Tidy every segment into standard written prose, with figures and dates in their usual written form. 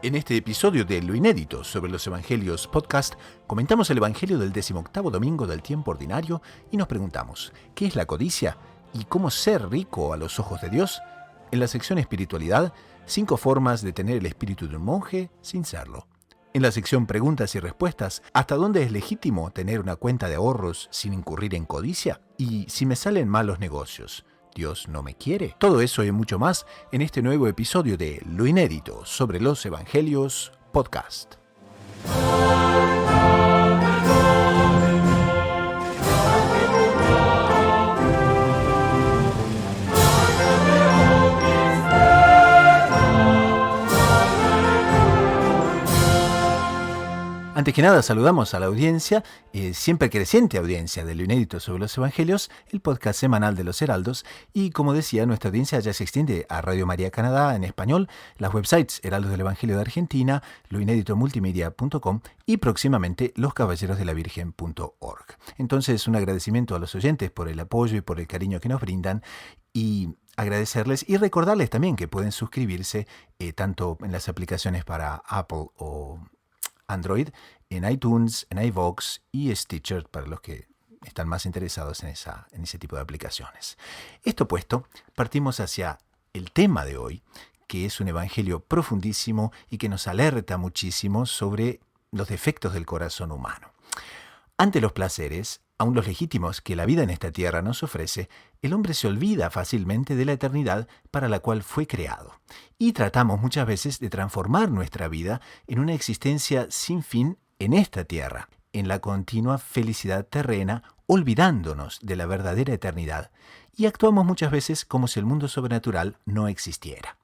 En este episodio de Lo Inédito sobre los Evangelios podcast, comentamos el Evangelio del 18º domingo del tiempo ordinario y nos preguntamos, ¿qué es la codicia y cómo ser rico a los ojos de Dios? En la sección Espiritualidad, 5 formas de tener el espíritu de un monje sin serlo. En la sección Preguntas y Respuestas, ¿hasta dónde es legítimo tener una cuenta de ahorros sin incurrir en codicia? Y si me salen mal los negocios, ¿Dios no me quiere? Todo eso y mucho más en este nuevo episodio de Lo Inédito sobre los Evangelios podcast. Antes que nada, saludamos a la audiencia, siempre creciente audiencia de Lo Inédito sobre los Evangelios, el podcast semanal de los Heraldos, y como decía, nuestra audiencia ya se extiende a Radio María Canadá en español, las websites Heraldos del Evangelio de Argentina, loinéditomultimedia.com y próximamente loscaballerosdelavirgen.org. Entonces, un agradecimiento a los oyentes por el apoyo y por el cariño que nos brindan, y agradecerles y recordarles también que pueden suscribirse tanto en las aplicaciones para Apple o Android, en iTunes, en iVoox y Stitcher para los que están más interesados en ese tipo de aplicaciones. Esto puesto, partimos hacia el tema de hoy, que es un evangelio profundísimo y que nos alerta muchísimo sobre los defectos del corazón humano. Ante los placeres, aun los legítimos que la vida en esta tierra nos ofrece, el hombre se olvida fácilmente de la eternidad para la cual fue creado. Y tratamos muchas veces de transformar nuestra vida en una existencia sin fin en esta tierra, en la continua felicidad terrena, olvidándonos de la verdadera eternidad. Y actuamos muchas veces como si el mundo sobrenatural no existiera.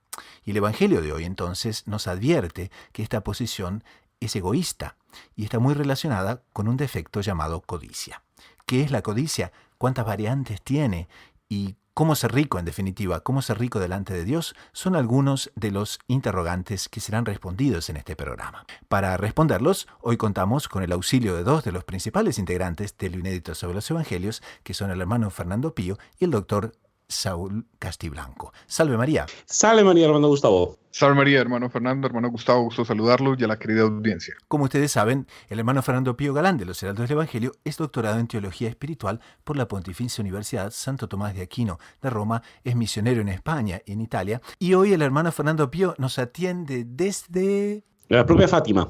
Y el Evangelio de hoy entonces nos advierte que esta posición es egoísta y está muy relacionada con un defecto llamado codicia. ¿Qué es la codicia? ¿Cuántas variantes tiene? ¿Y cómo ser rico, en definitiva? ¿Cómo ser rico delante de Dios? Son algunos de los interrogantes que serán respondidos en este programa. Para responderlos, hoy contamos con el auxilio de 2 de los principales integrantes de Lo Inédito sobre los Evangelios, que son el hermano Fernando Pío y el doctor Saúl Castiblanco. ¡Salve María! ¡Salve María, hermano Gustavo! Salve María, hermano Fernando, hermano Gustavo, gusto saludarlos y a la querida audiencia. Como ustedes saben, el hermano Fernando Pío Galán de los Heraldos del Evangelio es doctorado en Teología Espiritual por la Pontificia Universidad Santo Tomás de Aquino de Roma, es misionero en España y en Italia, y hoy el hermano Fernando Pío nos atiende desde la propia Fátima.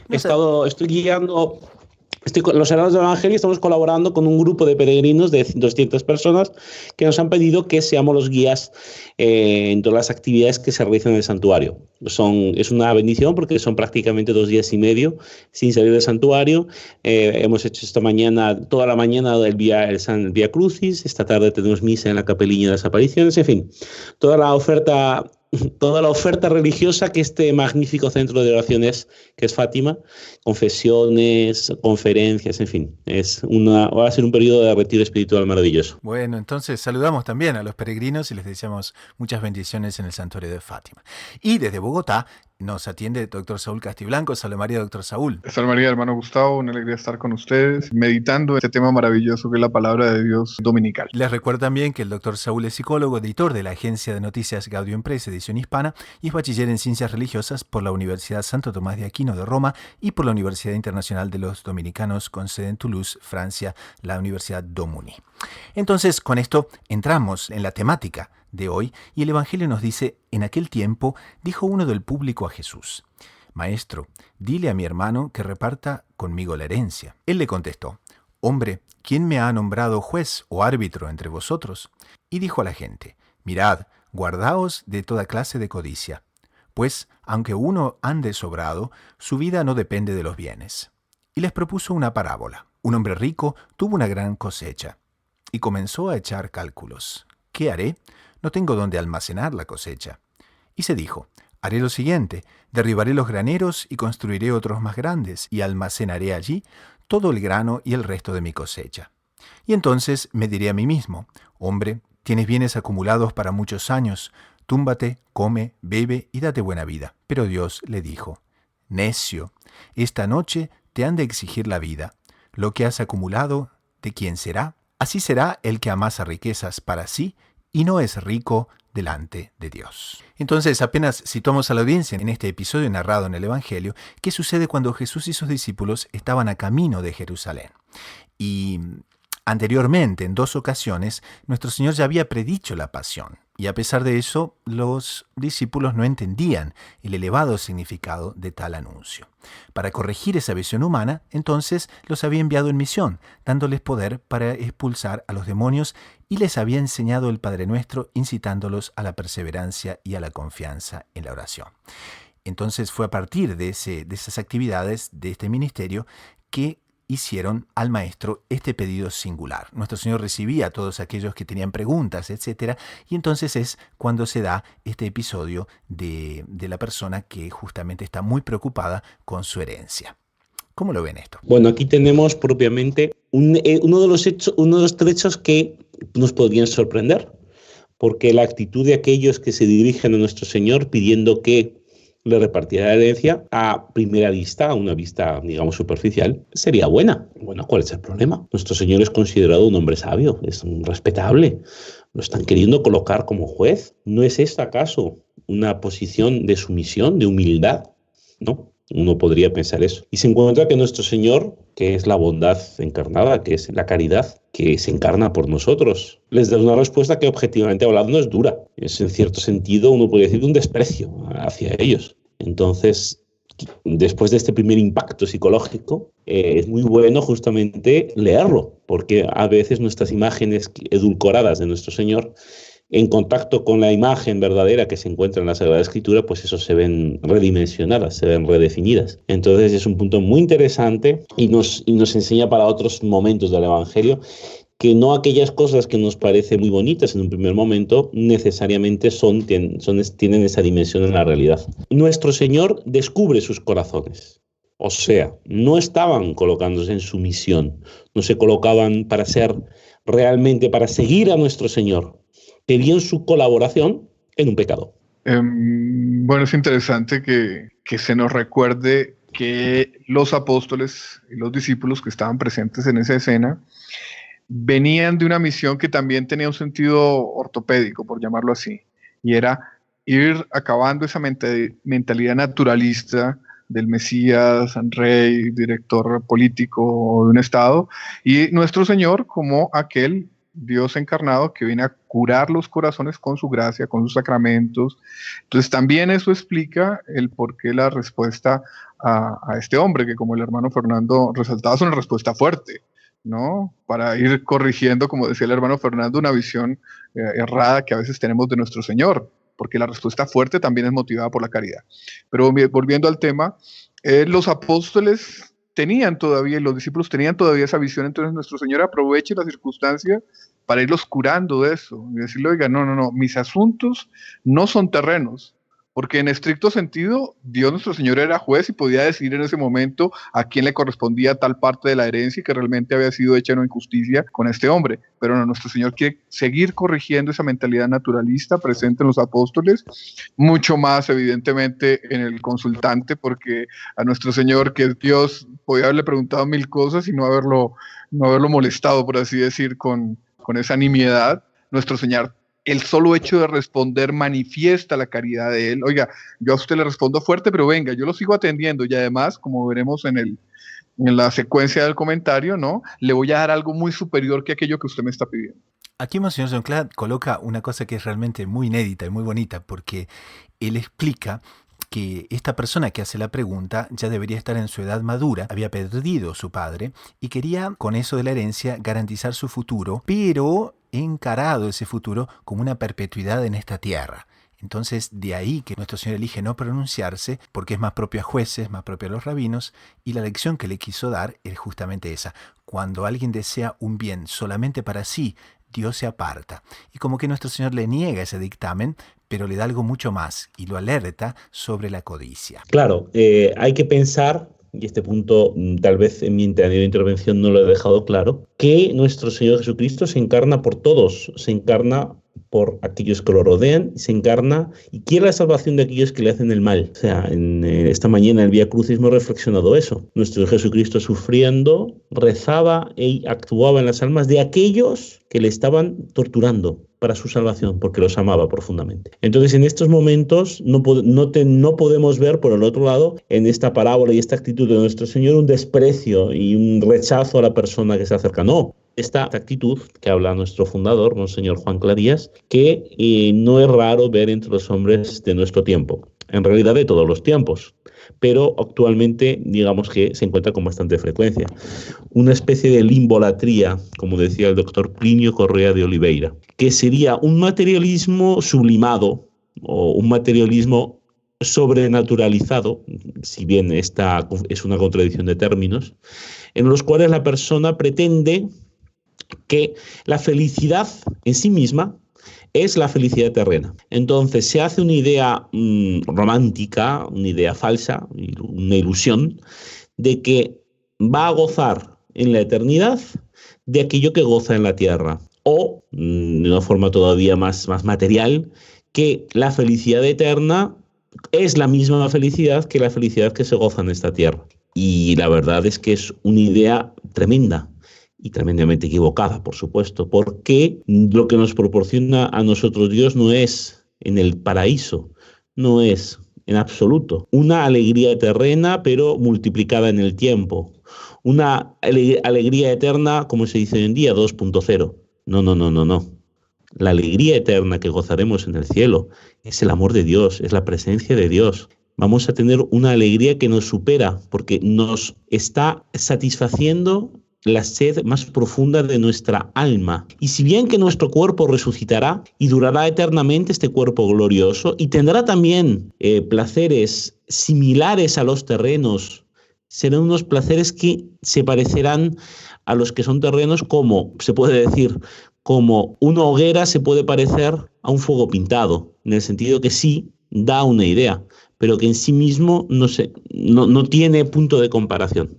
Estoy guiando... con los Heraldos del Evangelio estamos colaborando con un grupo de peregrinos de 200 personas que nos han pedido que seamos los guías en todas las actividades que se realizan en el santuario. Es una bendición porque son prácticamente 2 días y medio sin salir del santuario. Hemos hecho esta mañana, toda la mañana el Vía Crucis, esta tarde tenemos misa en la Capeliña de las Apariciones, en fin, toda la oferta religiosa que este magnífico centro de oraciones que es Fátima, confesiones, conferencias, en fin, va a ser un periodo de retiro espiritual maravilloso. Bueno, entonces saludamos también a los peregrinos y les deseamos muchas bendiciones en el santuario de Fátima. Y desde Bogotá nos atiende el doctor Saúl Castiblanco. Salve María, doctor Saúl. Salve María, hermano Gustavo, una alegría estar con ustedes, meditando este tema maravilloso que es la palabra de Dios dominical. Les recuerdo también que el doctor Saúl es psicólogo, editor de la agencia de noticias Gaudium Press, edición hispana, y es bachiller en Ciencias Religiosas por la Universidad Santo Tomás de Aquino de Roma y por la Universidad Internacional de los Dominicanos con sede en Toulouse, Francia, la Universidad Domuni. Entonces, con esto entramos en la temática de hoy, y el Evangelio nos dice: en aquel tiempo dijo uno del público a Jesús: Maestro, dile a mi hermano que reparta conmigo la herencia. Él le contestó: Hombre, ¿quién me ha nombrado juez o árbitro entre vosotros? Y dijo a la gente: Mirad, guardaos de toda clase de codicia, pues aunque uno ande sobrado, su vida no depende de los bienes. Y les propuso una parábola. Un hombre rico tuvo una gran cosecha y comenzó a echar cálculos. ¿Qué haré? No tengo dónde almacenar la cosecha. Y se dijo: haré lo siguiente, derribaré los graneros y construiré otros más grandes, y almacenaré allí todo el grano y el resto de mi cosecha. Y entonces me diré a mí mismo: hombre, tienes bienes acumulados para muchos años, túmbate, come, bebe y date buena vida. Pero Dios le dijo: necio, esta noche te han de exigir la vida. Lo que has acumulado, ¿de quién será? Así será el que amasa riquezas para sí y no es rico delante de Dios. Entonces, apenas situamos a la audiencia en este episodio narrado en el Evangelio, ¿qué sucede cuando Jesús y sus discípulos estaban a camino de Jerusalén? Y anteriormente, en 2 ocasiones, nuestro Señor ya había predicho la pasión, y a pesar de eso, los discípulos no entendían el elevado significado de tal anuncio. Para corregir esa visión humana, entonces los había enviado en misión, dándoles poder para expulsar a los demonios, y les había enseñado el Padre Nuestro, incitándolos a la perseverancia y a la confianza en la oración. Entonces fue a partir de esas actividades, de este ministerio, que hicieron al maestro este pedido singular. Nuestro Señor recibía a todos aquellos que tenían preguntas, etc. Y entonces es cuando se da este episodio de la persona que justamente está muy preocupada con su herencia. ¿Cómo lo ven esto? Bueno, aquí tenemos propiamente uno de los trechos que nos podrían sorprender, porque la actitud de aquellos que se dirigen a nuestro Señor pidiendo que le repartiera la herencia, a primera vista, a una vista, digamos, superficial, sería buena. Bueno, ¿cuál es el problema? Nuestro Señor es considerado un hombre sabio, es un respetable. Lo están queriendo colocar como juez. ¿No es esto acaso una posición de sumisión, de humildad? ¿No? Uno podría pensar eso. Y se encuentra que nuestro Señor, que es la bondad encarnada, que es la caridad, que se encarna por nosotros, les da una respuesta que objetivamente hablando es dura. Es en cierto sentido, uno podría decir, un desprecio hacia ellos. Entonces, después de este primer impacto psicológico, es muy bueno justamente leerlo, porque a veces nuestras imágenes edulcoradas de nuestro Señor, en contacto con la imagen verdadera que se encuentra en la Sagrada Escritura, pues eso se ven redimensionadas, se ven redefinidas. Entonces es un punto muy interesante y nos enseña para otros momentos del Evangelio que no aquellas cosas que nos parecen muy bonitas en un primer momento necesariamente tienen esa dimensión en la realidad. Nuestro Señor descubre sus corazones. O sea, no estaban colocándose en sumisión, no se colocaban para seguir a nuestro Señor. Pedían su colaboración en un pecado. Bueno, es interesante que se nos recuerde que los apóstoles y los discípulos que estaban presentes en esa escena venían de una misión que también tenía un sentido ortopédico, por llamarlo así, y era ir acabando esa mentalidad naturalista del Mesías, rey, director político de un estado, y nuestro Señor como aquel Dios encarnado que viene a curar los corazones con su gracia, con sus sacramentos. Entonces también eso explica el por qué la respuesta a este hombre, que como el hermano Fernando resaltaba, es una respuesta fuerte, ¿no? Para ir corrigiendo, como decía el hermano Fernando, una visión errada que a veces tenemos de nuestro Señor, porque la respuesta fuerte también es motivada por la caridad. Pero volviendo al tema, los apóstoles tenían todavía, y los discípulos tenían todavía esa visión, entonces nuestro Señor aprovecha la circunstancia para irlos curando de eso, y decirle, oiga, no, mis asuntos no son terrenos, porque en estricto sentido, Dios nuestro Señor era juez y podía decidir en ese momento a quién le correspondía tal parte de la herencia que realmente había sido hecha en injusticia con este hombre. Pero no, nuestro Señor quiere seguir corrigiendo esa mentalidad naturalista presente en los apóstoles, mucho más evidentemente en el consultante, porque a nuestro Señor, que es Dios, podía haberle preguntado 1000 cosas y no haberlo molestado, por así decir, con esa nimiedad. Nuestro Señor, el solo hecho de responder manifiesta la caridad de Él. Oiga, yo a usted le respondo fuerte, pero venga, yo lo sigo atendiendo y además, como veremos en la secuencia del comentario, ¿no? Le voy a dar algo muy superior que aquello que usted me está pidiendo. Aquí Monseñor Jonclad coloca una cosa que es realmente muy inédita y muy bonita, porque él explica que esta persona que hace la pregunta ya debería estar en su edad madura, había perdido a su padre y quería con eso de la herencia garantizar su futuro, pero encarado ese futuro como una perpetuidad en esta tierra. Entonces, de ahí que nuestro Señor elige no pronunciarse, porque es más propio a jueces, más propio a los rabinos, y la lección que le quiso dar es justamente esa. Cuando alguien desea un bien solamente para sí, Dios se aparta. Y como que nuestro Señor le niega ese dictamen, pero le da algo mucho más, y lo alerta sobre la codicia. Claro, hay que pensar, y este punto tal vez en mi anterior intervención no lo he dejado claro, que nuestro Señor Jesucristo se encarna por todos, se encarna por aquellos que lo rodean, se encarna y quiere la salvación de aquellos que le hacen el mal. O sea, esta mañana en el Vía Crucis hemos reflexionado eso. Nuestro Jesucristo sufriendo, rezaba y actuaba en las almas de aquellos que le estaban torturando para su salvación, porque los amaba profundamente. Entonces, en estos momentos no podemos ver, por el otro lado, en esta parábola y esta actitud de nuestro Señor, un desprecio y un rechazo a la persona que se acerca. No, esta actitud que habla nuestro fundador, Monseñor Juan Clarías, que no es raro ver entre los hombres de nuestro tiempo, en realidad de todos los tiempos, pero actualmente digamos que se encuentra con bastante frecuencia. Una especie de limbolatría, como decía el doctor Plinio Correa de Oliveira, que sería un materialismo sublimado o un materialismo sobrenaturalizado, si bien esta es una contradicción de términos, en los cuales la persona pretende que la felicidad en sí misma es la felicidad terrena. Entonces se hace una idea romántica, una idea falsa, una ilusión, de que va a gozar en la eternidad de aquello que goza en la tierra. O, de una forma todavía más material, que la felicidad eterna es la misma felicidad que la felicidad que se goza en esta tierra. Y la verdad es que es una idea tremenda. Y tremendamente equivocada, por supuesto, porque lo que nos proporciona a nosotros Dios no es en el paraíso, no es en absoluto una alegría terrena, pero multiplicada en el tiempo, una alegría eterna, como se dice hoy en día, 2.0. No. La alegría eterna que gozaremos en el cielo es el amor de Dios, es la presencia de Dios. Vamos a tener una alegría que nos supera, porque nos está satisfaciendo la sed más profunda de nuestra alma. Y si bien que nuestro cuerpo resucitará y durará eternamente este cuerpo glorioso y tendrá también placeres similares a los terrenos, serán unos placeres que se parecerán a los que son terrenos, como se puede decir, como una hoguera se puede parecer a un fuego pintado, en el sentido que sí da una idea, pero que en sí mismo no tiene punto de comparación.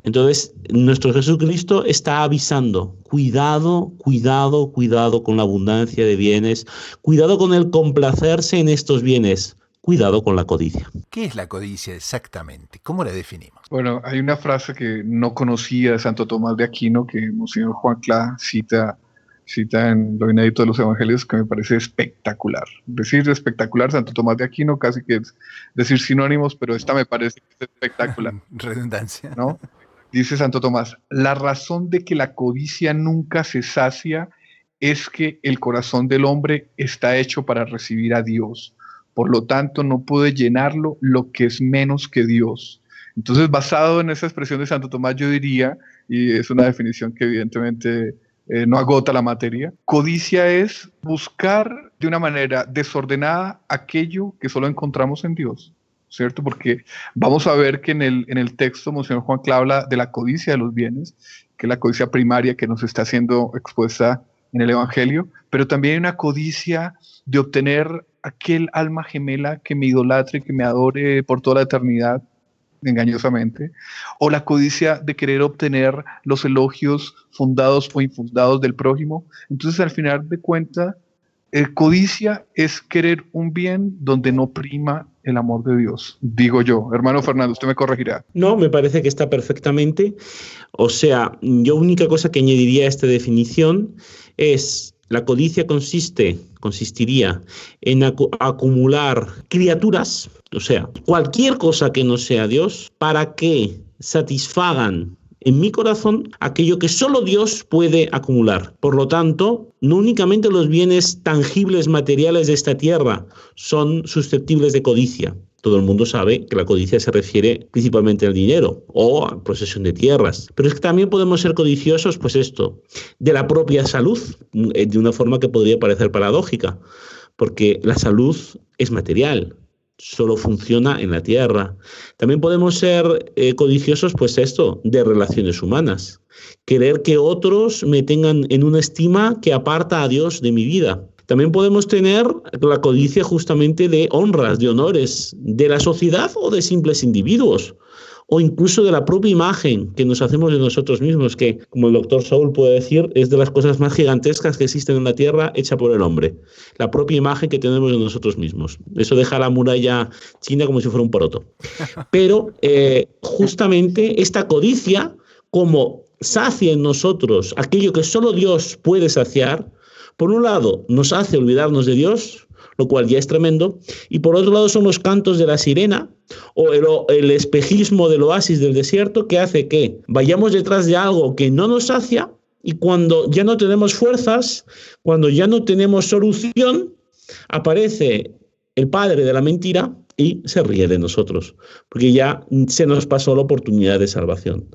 Entonces, nuestro Jesucristo está avisando, cuidado con la abundancia de bienes, cuidado con el complacerse en estos bienes, cuidado con la codicia. ¿Qué es la codicia exactamente? ¿Cómo la definimos? Bueno, hay una frase que no conocía de Santo Tomás de Aquino que Monseñor Juan Clá cita en lo inédito de los Evangelios, que me parece espectacular. Decir espectacular, Santo Tomás de Aquino, casi que es decir sinónimos, pero esta me parece que es espectacular. Redundancia. ¿No? Dice Santo Tomás, la razón de que la codicia nunca se sacia es que el corazón del hombre está hecho para recibir a Dios. Por lo tanto, no puede llenarlo lo que es menos que Dios. Entonces, basado en esa expresión de Santo Tomás, yo diría, y es una definición que evidentemente no agota la materia, codicia es buscar de una manera desordenada aquello que solo encontramos en Dios. ¿Cierto? Porque vamos a ver que en el texto Monseñor Juan Clá habla de la codicia de los bienes, que es la codicia primaria que nos está siendo expuesta en el Evangelio, pero también hay una codicia de obtener aquel alma gemela que me idolatre y que me adore por toda la eternidad, engañosamente, o la codicia de querer obtener los elogios fundados o infundados del prójimo. Entonces, al final de cuentas, codicia es querer un bien donde no prima el amor de Dios, digo yo. Hermano Fernando, usted me corregirá. No, me parece que está perfectamente. O sea, yo única cosa que añadiría a esta definición es: la codicia consistiría en acumular criaturas, o sea, cualquier cosa que no sea Dios, para que satisfagan en mi corazón aquello que solo Dios puede acumular. Por lo tanto, no únicamente los bienes tangibles materiales de esta tierra son susceptibles de codicia. Todo el mundo sabe que la codicia se refiere principalmente al dinero o a posesión de tierras. Pero es que también podemos ser codiciosos, pues esto, de la propia salud, de una forma que podría parecer paradójica, porque la salud es material, solo funciona en la tierra. También podemos ser codiciosos, pues esto, de relaciones humanas. Querer que otros me tengan en una estima que aparta a Dios de mi vida. También podemos tener la codicia justamente de honras, de honores, de la sociedad o de simples individuos. o incluso de la propia imagen que nos hacemos de nosotros mismos, que, como el doctor Saúl puede decir, es de las cosas más gigantescas que existen en la Tierra hecha por el hombre. La propia imagen que tenemos de nosotros mismos. Eso deja la muralla china como si fuera un poroto. Pero justamente esta codicia, como sacia en nosotros aquello que solo Dios puede saciar, por un lado nos hace olvidarnos de Dios, lo cual ya es tremendo, y por otro lado son los cantos de la sirena o el espejismo del oasis del desierto, que hace que vayamos detrás de algo que no nos sacia, y cuando ya no tenemos fuerzas, cuando ya no tenemos solución, aparece el padre de la mentira y se ríe de nosotros, porque ya se nos pasó la oportunidad de salvación.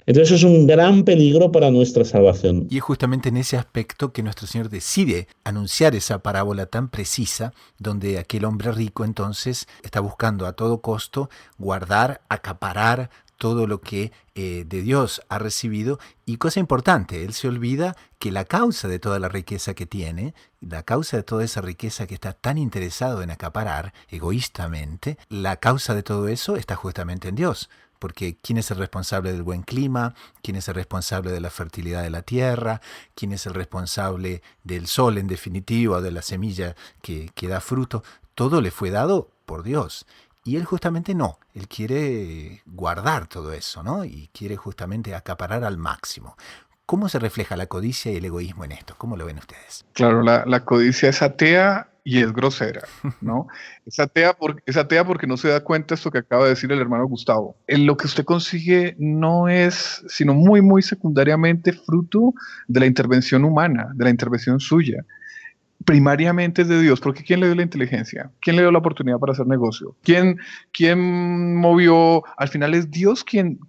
Entonces es un gran peligro para nuestra salvación. Y es justamente en ese aspecto que nuestro Señor decide anunciar esa parábola tan precisa, donde aquel hombre rico entonces está buscando a todo costo guardar, acaparar todo lo que de Dios ha recibido. Y cosa importante, él se olvida que la causa de toda la riqueza que tiene, la causa de toda esa riqueza que está tan interesado en acaparar egoístamente, la causa de todo eso está justamente en Dios. Porque ¿quién es el responsable del buen clima? ¿Quién es el responsable de la fertilidad de la tierra? ¿Quién es el responsable del sol, en definitiva, de la semilla que da fruto? Todo le fue dado por Dios. Y él justamente no, él quiere guardar todo eso, ¿no? Y quiere justamente acaparar al máximo. ¿Cómo se refleja la codicia y el egoísmo en esto? ¿Cómo lo ven ustedes? Claro, la codicia es atea y es grosera, ¿no? Es atea porque no se da cuenta esto que acaba de decir el hermano Gustavo. Lo que usted consigue no es, sino muy, muy secundariamente fruto de la intervención humana, de la intervención suya. Primariamente es de Dios, porque ¿quién le dio la inteligencia? ¿Quién le dio la oportunidad para hacer negocio? ¿Quién movió? Al final es Dios quien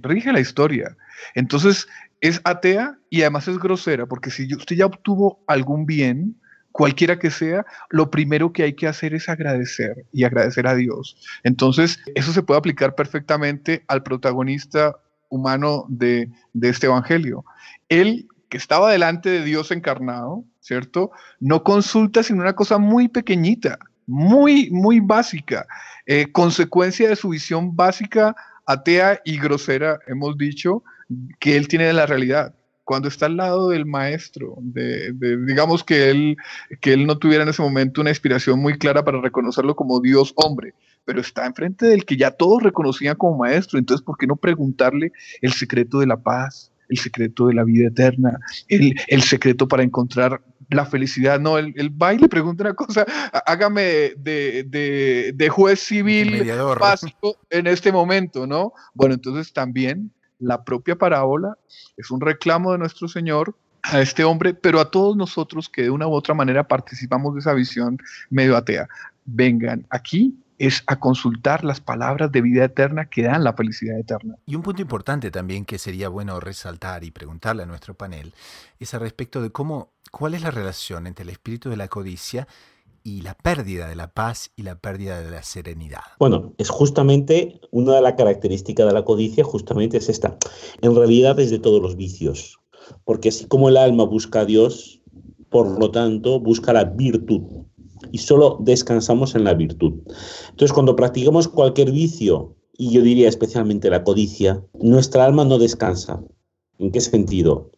rige la historia. Entonces es atea y además es grosera, porque si usted ya obtuvo algún bien, cualquiera que sea, lo primero que hay que hacer es agradecer y agradecer a Dios. Entonces eso se puede aplicar perfectamente al protagonista humano de este evangelio. Él, que estaba delante de Dios encarnado, ¿cierto? No consulta sino una cosa muy pequeñita, muy, muy básica, consecuencia de su visión básica, atea y grosera, hemos dicho, que él tiene de la realidad. Cuando está al lado del maestro, digamos que él no tuviera en ese momento una inspiración muy clara para reconocerlo como Dios hombre, pero está enfrente del que ya todos reconocían como maestro, entonces ¿por qué no preguntarle el secreto de la paz, el secreto de la vida eterna, el secreto para encontrar la felicidad? No, él va y le pregunta una cosa, hágame de juez civil básico en este momento, ¿no? Bueno, entonces también la propia parábola es un reclamo de nuestro Señor a este hombre, pero a todos nosotros que de una u otra manera participamos de esa visión medio atea. Vengan, aquí es a consultar las palabras de vida eterna que dan la felicidad eterna. Y un punto importante también que sería bueno resaltar y preguntarle a nuestro panel es al respecto de cuál es la relación entre el espíritu de la codicia y la pérdida de la paz y la pérdida de la serenidad. Bueno, es justamente una de las características de la codicia, justamente es esta. En realidad es de todos los vicios, porque así como el alma busca a Dios, por lo tanto busca la virtud, y solo descansamos en la virtud. Entonces, cuando practicamos cualquier vicio, y yo diría especialmente la codicia, nuestra alma no descansa. ¿En qué sentido?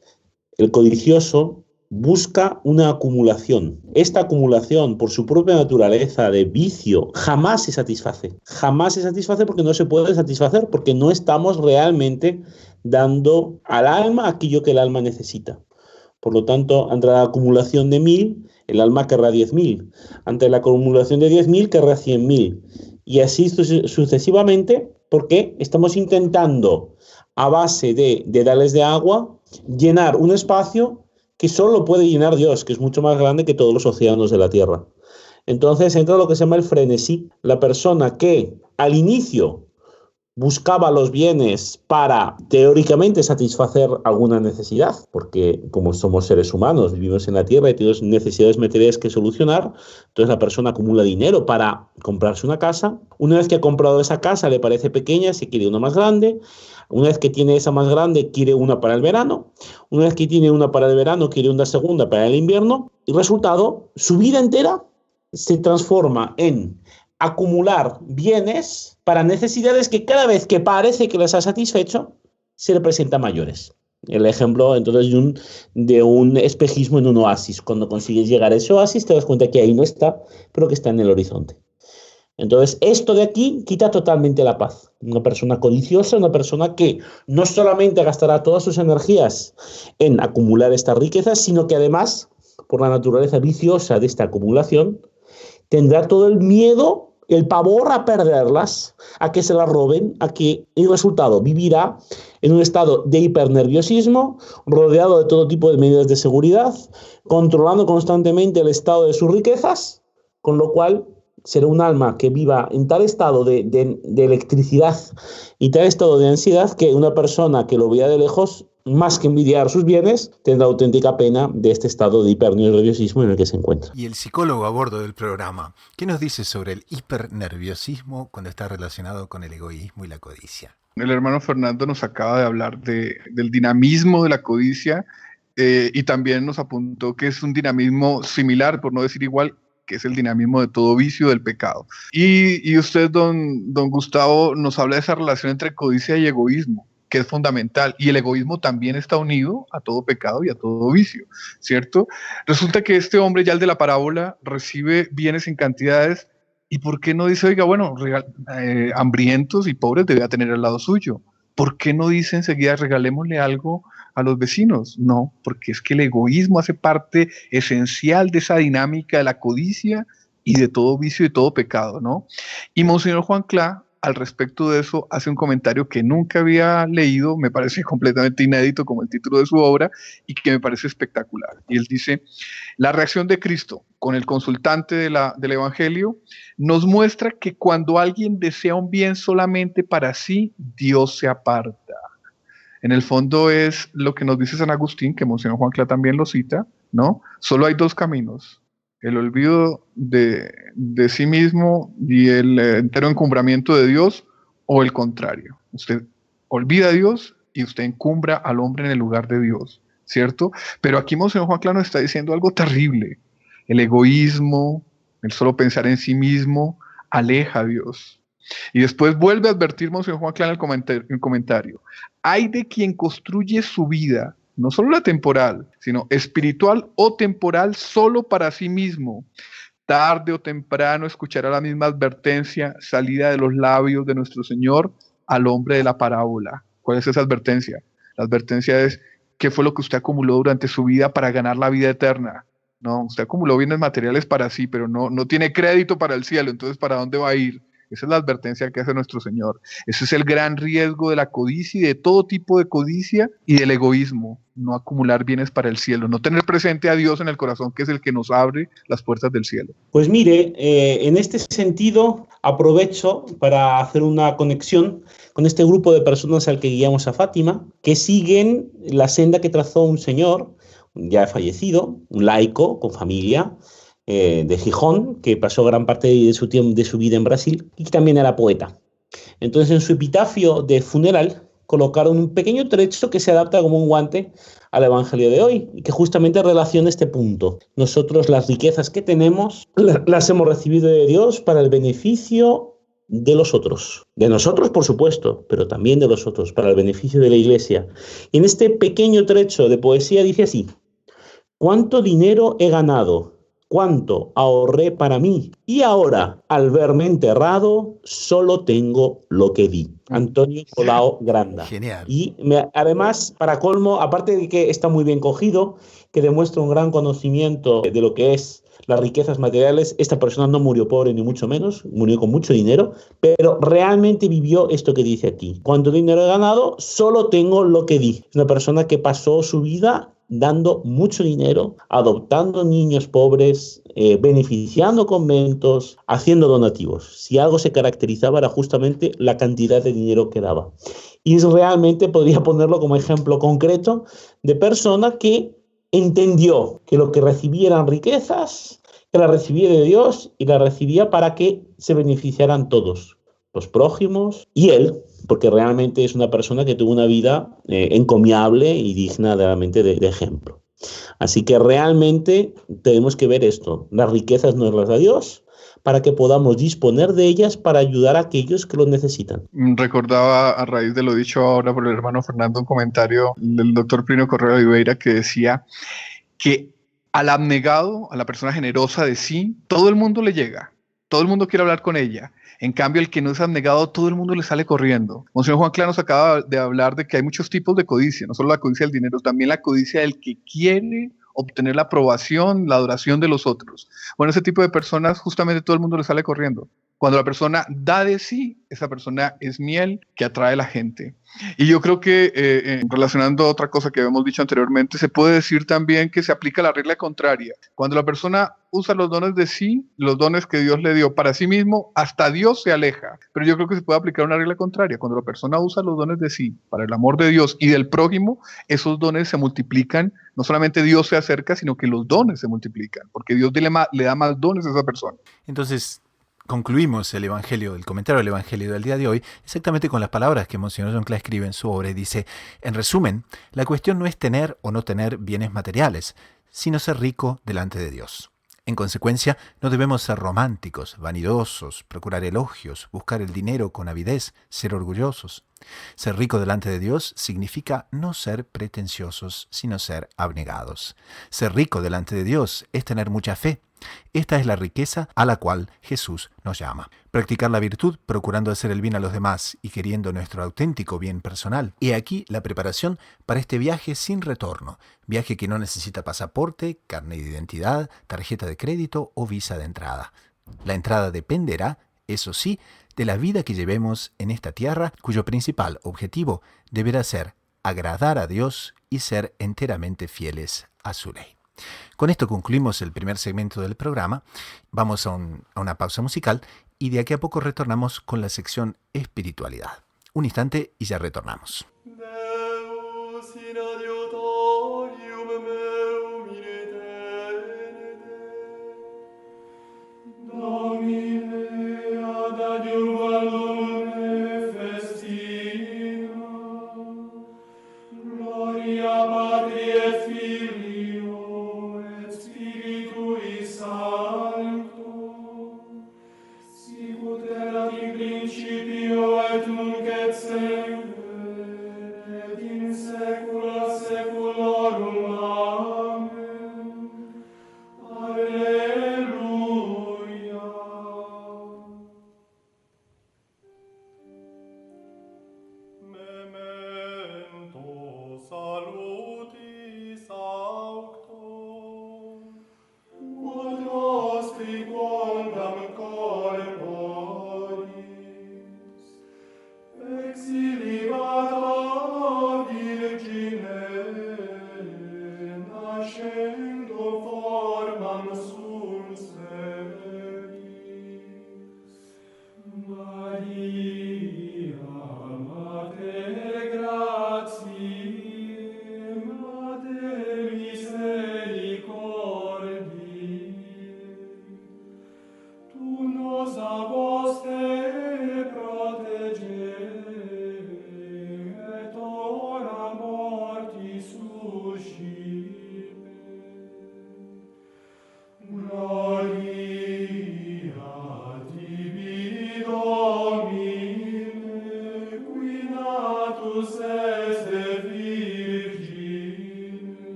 El codicioso busca una acumulación. Esta acumulación, por su propia naturaleza de vicio, jamás se satisface. Jamás se satisface porque no se puede satisfacer, porque no estamos realmente dando al alma aquello que el alma necesita. Por lo tanto, ante la acumulación de 1000, el alma querrá 10.000. Ante la acumulación de 10.000, querrá 100.000. Y así sucesivamente, porque estamos intentando, a base de darles de agua, llenar un espacio que solo puede llenar Dios, que es mucho más grande que todos los océanos de la Tierra. Entonces entra lo que se llama el frenesí. La persona que al inicio buscaba los bienes para, teóricamente, satisfacer alguna necesidad, porque como somos seres humanos, vivimos en la Tierra y tenemos necesidades materiales que solucionar, entonces la persona acumula dinero para comprarse una casa. Una vez que ha comprado esa casa, le parece pequeña, se quiere una más grande. Una vez que tiene esa más grande, quiere una para el verano. Una vez que tiene una para el verano, quiere una segunda para el invierno. Y resultado, su vida entera se transforma en acumular bienes para necesidades que cada vez que parece que las ha satisfecho, se le presentan mayores. El ejemplo, entonces, de un espejismo en un oasis. Cuando consigues llegar a ese oasis, te das cuenta que ahí no está, pero que está en el horizonte. Entonces, esto de aquí quita totalmente la paz. Una persona codiciosa, una persona que no solamente gastará todas sus energías en acumular estas riquezas, sino que además, por la naturaleza viciosa de esta acumulación, tendrá todo el miedo, el pavor a perderlas, a que se las roben, a que el resultado vivirá en un estado de hipernerviosismo, rodeado de todo tipo de medidas de seguridad, controlando constantemente el estado de sus riquezas, con lo cual será un alma que viva en tal estado de electricidad y tal estado de ansiedad que una persona que lo vea de lejos, más que envidiar sus bienes, tendrá auténtica pena de este estado de hipernerviosismo en el que se encuentra. Y el psicólogo a bordo del programa, ¿qué nos dice sobre el hipernerviosismo cuando está relacionado con el egoísmo y la codicia? El hermano Fernando nos acaba de hablar del dinamismo de la codicia y también nos apuntó que es un dinamismo similar, por no decir igual, que es el dinamismo de todo vicio del pecado. Y usted, don Gustavo, nos habla de esa relación entre codicia y egoísmo, que es fundamental, y el egoísmo también está unido a todo pecado y a todo vicio, ¿cierto? Resulta que este hombre, ya el de la parábola, recibe bienes en cantidades, y ¿por qué no dice, oiga, bueno, hambrientos y pobres debía tener al lado suyo? ¿Por qué no dice enseguida, regalémosle algo a los vecinos? No, porque es que el egoísmo hace parte esencial de esa dinámica de la codicia y de todo vicio y todo pecado, ¿no? Y Monseñor Juan Clá, al respecto de eso, hace un comentario que nunca había leído, me parece completamente inédito como el título de su obra, y que me parece espectacular. Y él dice, la reacción de Cristo con el consultante del Evangelio nos muestra que cuando alguien desea un bien solamente para sí, Dios se aparta. En el fondo es lo que nos dice San Agustín, que Monseñor Juan Clá también lo cita, ¿no? Solo hay dos caminos: el olvido de sí mismo y el entero encumbramiento de Dios, o el contrario. Usted olvida a Dios y usted encumbra al hombre en el lugar de Dios, ¿cierto? Pero aquí Monseñor Juan Clá nos está diciendo algo terrible. El egoísmo, el solo pensar en sí mismo, aleja a Dios. Y después vuelve a advertir Monseñor Juan Clá en el comentario. Hay de quien construye su vida, no solo la temporal, sino espiritual o temporal, solo para sí mismo. Tarde o temprano escuchará la misma advertencia salida de los labios de nuestro Señor al hombre de la parábola. ¿Cuál es esa advertencia? La advertencia es, ¿qué fue lo que usted acumuló durante su vida para ganar la vida eterna? No, usted acumuló bienes materiales para sí, pero no tiene crédito para el cielo, entonces ¿para dónde va a ir? Esa es la advertencia que hace nuestro Señor. Ese es el gran riesgo de la codicia y de todo tipo de codicia y del egoísmo. No acumular bienes para el cielo, no tener presente a Dios en el corazón, que es el que nos abre las puertas del cielo. Pues mire, en este sentido aprovecho para hacer una conexión con este grupo de personas al que guiamos a Fátima, que siguen la senda que trazó un señor ya fallecido, un laico con familia, de Gijón, que pasó gran parte de su vida en Brasil y que también era poeta. Entonces, en su epitafio de funeral colocaron un pequeño trecho que se adapta como un guante al Evangelio de hoy y que justamente relaciona este punto. Nosotros las riquezas que tenemos las hemos recibido de Dios para el beneficio de los otros. De nosotros, por supuesto, pero también de los otros, para el beneficio de la Iglesia. Y en este pequeño trecho de poesía dice así: ¿cuánto dinero he ganado? ¿Cuánto ahorré para mí? Y ahora, al verme enterrado, solo tengo lo que di. Antonio Colau Granda. Genial. Y además, para colmo, aparte de que está muy bien cogido, que demuestra un gran conocimiento de lo que es las riquezas materiales, esta persona no murió pobre ni mucho menos, murió con mucho dinero, pero realmente vivió esto que dice aquí. ¿Cuánto dinero he ganado? Solo tengo lo que di. Es una persona que pasó su vida dando mucho dinero, adoptando niños pobres, beneficiando conventos, haciendo donativos. Si algo se caracterizaba era justamente la cantidad de dinero que daba. Y realmente podría ponerlo como ejemplo concreto de persona que entendió que lo que recibía eran riquezas, que la recibía de Dios y la recibía para que se beneficiaran todos, los prójimos y él, porque realmente es una persona que tuvo una vida encomiable y digna realmente de ejemplo. Así que realmente tenemos que ver esto. Las riquezas nos las da Dios para que podamos disponer de ellas para ayudar a aquellos que lo necesitan. Recordaba, a raíz de lo dicho ahora por el hermano Fernando, un comentario del doctor Plinio Correa de Oliveira que decía que al abnegado, a la persona generosa de sí, todo el mundo le llega, todo el mundo quiere hablar con ella. En cambio, el que no es abnegado, todo el mundo le sale corriendo. Monseñor Juan Cla nos acaba de hablar de que hay muchos tipos de codicia, no solo la codicia del dinero, también la codicia del que quiere obtener la aprobación, la adoración de los otros. Bueno, ese tipo de personas, justamente todo el mundo le sale corriendo. Cuando la persona da de sí, esa persona es miel que atrae a la gente. Y yo creo que, relacionando otra cosa que habíamos dicho anteriormente, se puede decir también que se aplica la regla contraria. Cuando la persona usa los dones de sí, los dones que Dios le dio para sí mismo, hasta Dios se aleja. Pero yo creo que se puede aplicar una regla contraria. Cuando la persona usa los dones de sí para el amor de Dios y del prójimo, esos dones se multiplican. No solamente Dios se acerca, sino que los dones se multiplican, porque Dios le da más dones a esa persona. Entonces, concluimos el comentario del Evangelio del día de hoy, exactamente con las palabras que Monseñor John Cla escribe en su obra y dice: en resumen, la cuestión no es tener o no tener bienes materiales, sino ser rico delante de Dios. En consecuencia, no debemos ser románticos, vanidosos, procurar elogios, buscar el dinero con avidez, ser orgullosos. Ser rico delante de Dios significa no ser pretenciosos, sino ser abnegados. Ser rico delante de Dios es tener mucha fe. Esta es la riqueza a la cual Jesús nos llama. Practicar la virtud procurando hacer el bien a los demás y queriendo nuestro auténtico bien personal. He aquí la preparación para este viaje sin retorno. Viaje que no necesita pasaporte, carnet de identidad, tarjeta de crédito o visa de entrada. La entrada dependerá, eso sí, de la vida que llevemos en esta tierra, cuyo principal objetivo deberá ser agradar a Dios y ser enteramente fieles a su ley. Con esto concluimos el primer segmento del programa. Vamos a una pausa musical y de aquí a poco retornamos con la sección espiritualidad. Un instante y ya retornamos.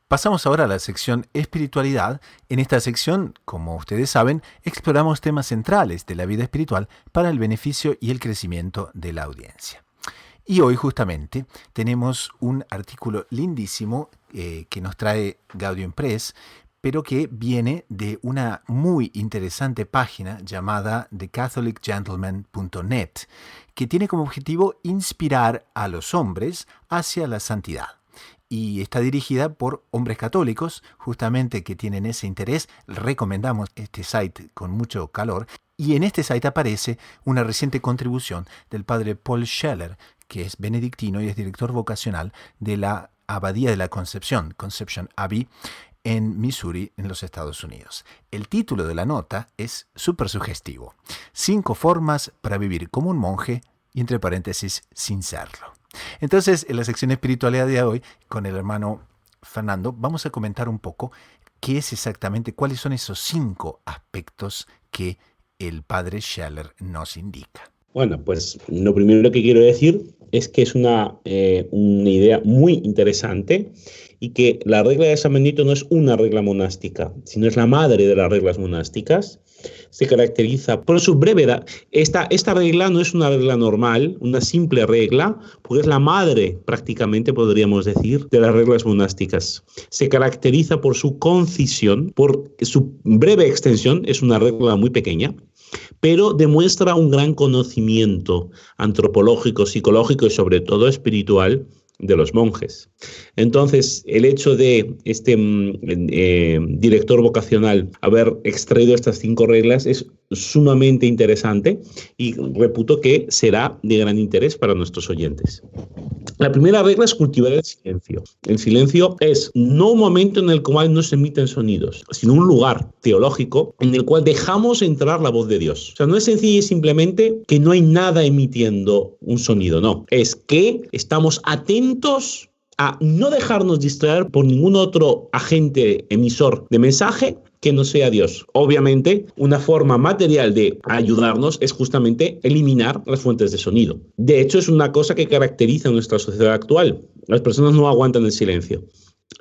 Pasamos ahora a la sección espiritualidad. En esta sección, como ustedes saben, exploramos temas centrales de la vida espiritual para el beneficio y el crecimiento de la audiencia. Y hoy justamente tenemos un artículo lindísimo que nos trae Gaudium Press, pero que viene de una muy interesante página llamada thecatholicgentleman.net, que tiene como objetivo inspirar a los hombres hacia la santidad. Y está dirigida por hombres católicos, justamente que tienen ese interés. Recomendamos este site con mucho calor. Y en este site aparece una reciente contribución del padre Paul Scheller, que es benedictino y es director vocacional de la Abadía de la Concepción, Conception Abbey, en Missouri, en los Estados Unidos. El título de la nota es súper sugestivo. 5 formas para vivir como un monje, y entre paréntesis, sin serlo. Entonces, en la sección espiritualidad de hoy, con el hermano Fernando, vamos a comentar un poco qué es exactamente, cuáles son esos 5 aspectos que el padre Scheller nos indica. Bueno, pues lo primero que quiero decir es que es una idea muy interesante y que la regla de San Benito no es una regla monástica, sino es la madre de las reglas monásticas. Se caracteriza por su brevedad. Esta regla no es una regla normal, una simple regla, porque es la madre, prácticamente podríamos decir, de las reglas monásticas. Se caracteriza por su concisión, por su breve extensión, es una regla muy pequeña, pero demuestra un gran conocimiento antropológico, psicológico y sobre todo espiritual de los monjes. Entonces, el hecho de este director vocacional haber extraído estas 5 reglas es sumamente interesante y reputo que será de gran interés para nuestros oyentes. La primera regla es cultivar el silencio. El silencio es no un momento en el cual no se emiten sonidos, sino un lugar teológico en el cual dejamos entrar la voz de Dios. O sea, no es sencillo y simplemente que no hay nada emitiendo un sonido, no. Es que estamos atentos a no dejarnos distraer por ningún otro agente emisor de mensaje que no sea Dios. Obviamente, una forma material de ayudarnos es justamente eliminar las fuentes de sonido. De hecho, es una cosa que caracteriza a nuestra sociedad actual. Las personas no aguantan el silencio.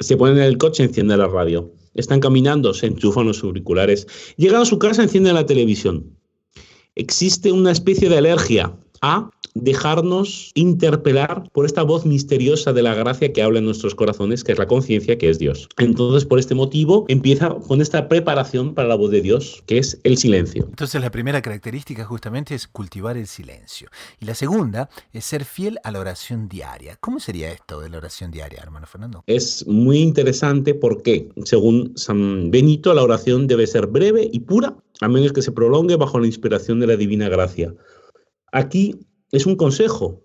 Se ponen en el coche, encienden la radio. Están caminando, se enchufan los auriculares. Llegan a su casa, encienden la televisión. Existe una especie de alergia a dejarnos interpelar por esta voz misteriosa de la gracia que habla en nuestros corazones, que es la conciencia, que es Dios. Entonces, por este motivo, empieza con esta preparación para la voz de Dios, que es el silencio. Entonces, la primera característica justamente es cultivar el silencio. Y la segunda es ser fiel a la oración diaria. ¿Cómo sería esto de la oración diaria, hermano Fernando? Es muy interesante porque, según San Benito, la oración debe ser breve y pura, a menos que se prolongue bajo la inspiración de la divina gracia. Aquí es un consejo,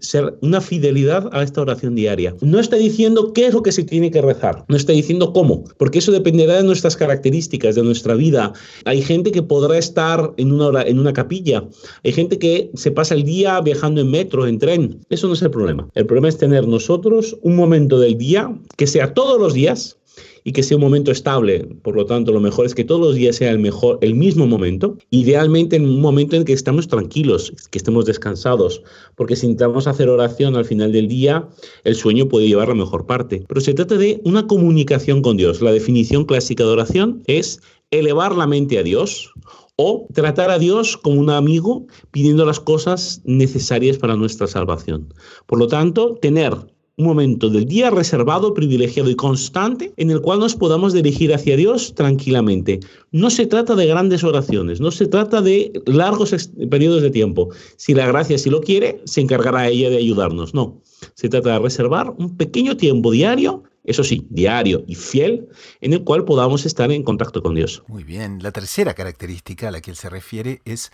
ser una fidelidad a esta oración diaria. No está diciendo qué es lo que se tiene que rezar, no está diciendo cómo, porque eso dependerá de nuestras características, de nuestra vida. Hay gente que podrá estar en una capilla, hay gente que se pasa el día viajando en metro, en tren. Eso no es el problema. El problema es tener nosotros un momento del día que sea todos los días, y que sea un momento estable. Por lo tanto, lo mejor es que todos los días sea el mismo momento, idealmente en un momento en que estamos tranquilos, que estemos descansados, porque si intentamos hacer oración al final del día, el sueño puede llevar la mejor parte. Pero se trata de una comunicación con Dios. La definición clásica de oración es elevar la mente a Dios o tratar a Dios como un amigo pidiendo las cosas necesarias para nuestra salvación. Por lo tanto, tener un momento del día reservado, privilegiado y constante en el cual nos podamos dirigir hacia Dios tranquilamente. No se trata de grandes oraciones, no se trata de largos periodos de tiempo. Si la gracia sí lo quiere, se encargará ella de ayudarnos. No, se trata de reservar un pequeño tiempo diario, eso sí, diario y fiel, en el cual podamos estar en contacto con Dios. Muy bien, la tercera característica a la que él se refiere es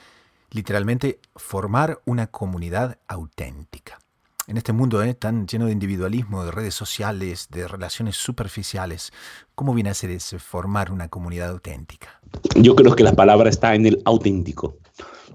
literalmente formar una comunidad auténtica. En este mundo tan lleno de individualismo, de redes sociales, de relaciones superficiales, ¿cómo viene a ser ese formar una comunidad auténtica? Yo creo que la palabra está en el auténtico.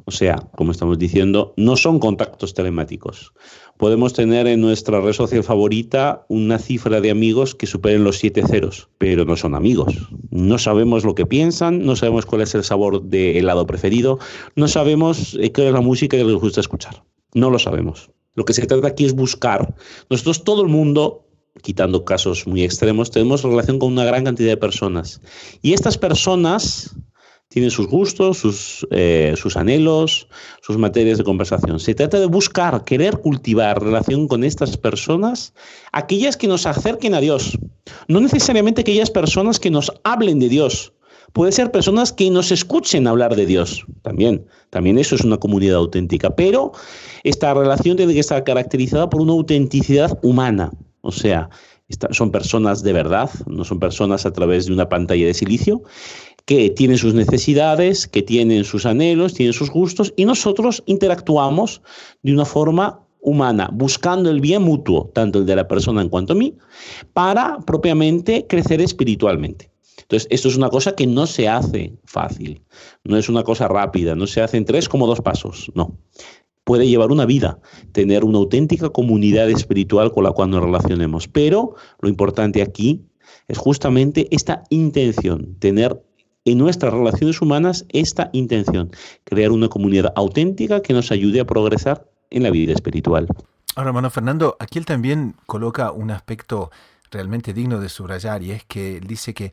O sea, como estamos diciendo, no son contactos telemáticos. Podemos tener en nuestra red social favorita una cifra de amigos que superen los 7 ceros, pero no son amigos. No sabemos lo que piensan, no sabemos cuál es el sabor de helado preferido, no sabemos qué es la música que les gusta escuchar. No lo sabemos. Lo que se trata aquí es buscar. Nosotros, todo el mundo, quitando casos muy extremos, tenemos relación con una gran cantidad de personas. Y estas personas tienen sus gustos, sus anhelos, sus materias de conversación. Se trata de buscar, querer cultivar relación con estas personas, aquellas que nos acerquen a Dios. No necesariamente aquellas personas que nos hablen de Dios. Puede ser personas que nos escuchen hablar de Dios. También eso es una comunidad auténtica. Pero esta relación tiene que estar caracterizada por una autenticidad humana. O sea, son personas de verdad, no son personas a través de una pantalla de silicio. que tienen sus necesidades, que tienen sus anhelos, tienen sus gustos, y nosotros interactuamos de una forma humana, buscando el bien mutuo, tanto el de la persona en cuanto a mí, para propiamente crecer espiritualmente. Entonces, esto es una cosa que no se hace fácil, no es una cosa rápida, no se hace en 3 como 2 pasos, no. Puede llevar una vida, tener una auténtica comunidad espiritual con la cual nos relacionemos, pero lo importante aquí es justamente esta intención, tener en nuestras relaciones humanas esta intención, crear una comunidad auténtica que nos ayude a progresar en la vida espiritual. Ahora, hermano Fernando, aquí él también coloca un aspecto realmente digno de subrayar, y es que él dice que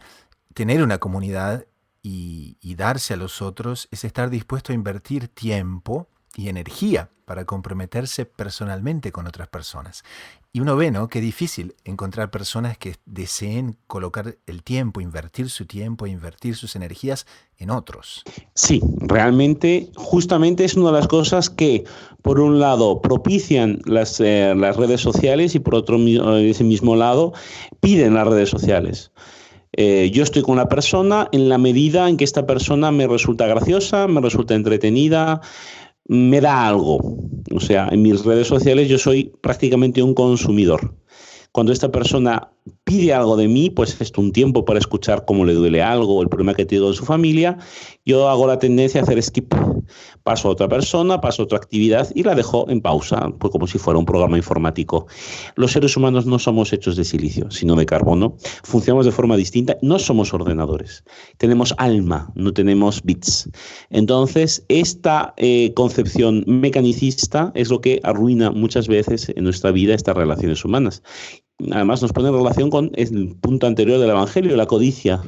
tener una comunidad y darse a los otros es estar dispuesto a invertir tiempo y energía para comprometerse personalmente con otras personas. Y uno ve, ¿no?, qué difícil encontrar personas que deseen colocar el tiempo, invertir su tiempo, invertir sus energías en otros. Sí, realmente, justamente es una de las cosas que, por un lado, propician las redes sociales y por otro, ese mismo lado, piden las redes sociales. Yo estoy con una persona en la medida en que esta persona me resulta graciosa, me resulta entretenida, me da algo. O sea, en mis redes sociales yo soy prácticamente un consumidor. Cuando esta persona pide algo de mí, pues esto, un tiempo para escuchar cómo le duele algo o el problema que tiene con su familia, yo hago la tendencia a hacer skip. Paso a otra persona, paso a otra actividad y la dejo en pausa, pues como si fuera un programa informático. Los seres humanos no somos hechos de silicio, sino de carbono. Funcionamos de forma distinta, no somos ordenadores. Tenemos alma, no tenemos bits. Entonces, esta concepción mecanicista es lo que arruina muchas veces en nuestra vida estas relaciones humanas. Además, nos pone en relación con el punto anterior del Evangelio, la codicia.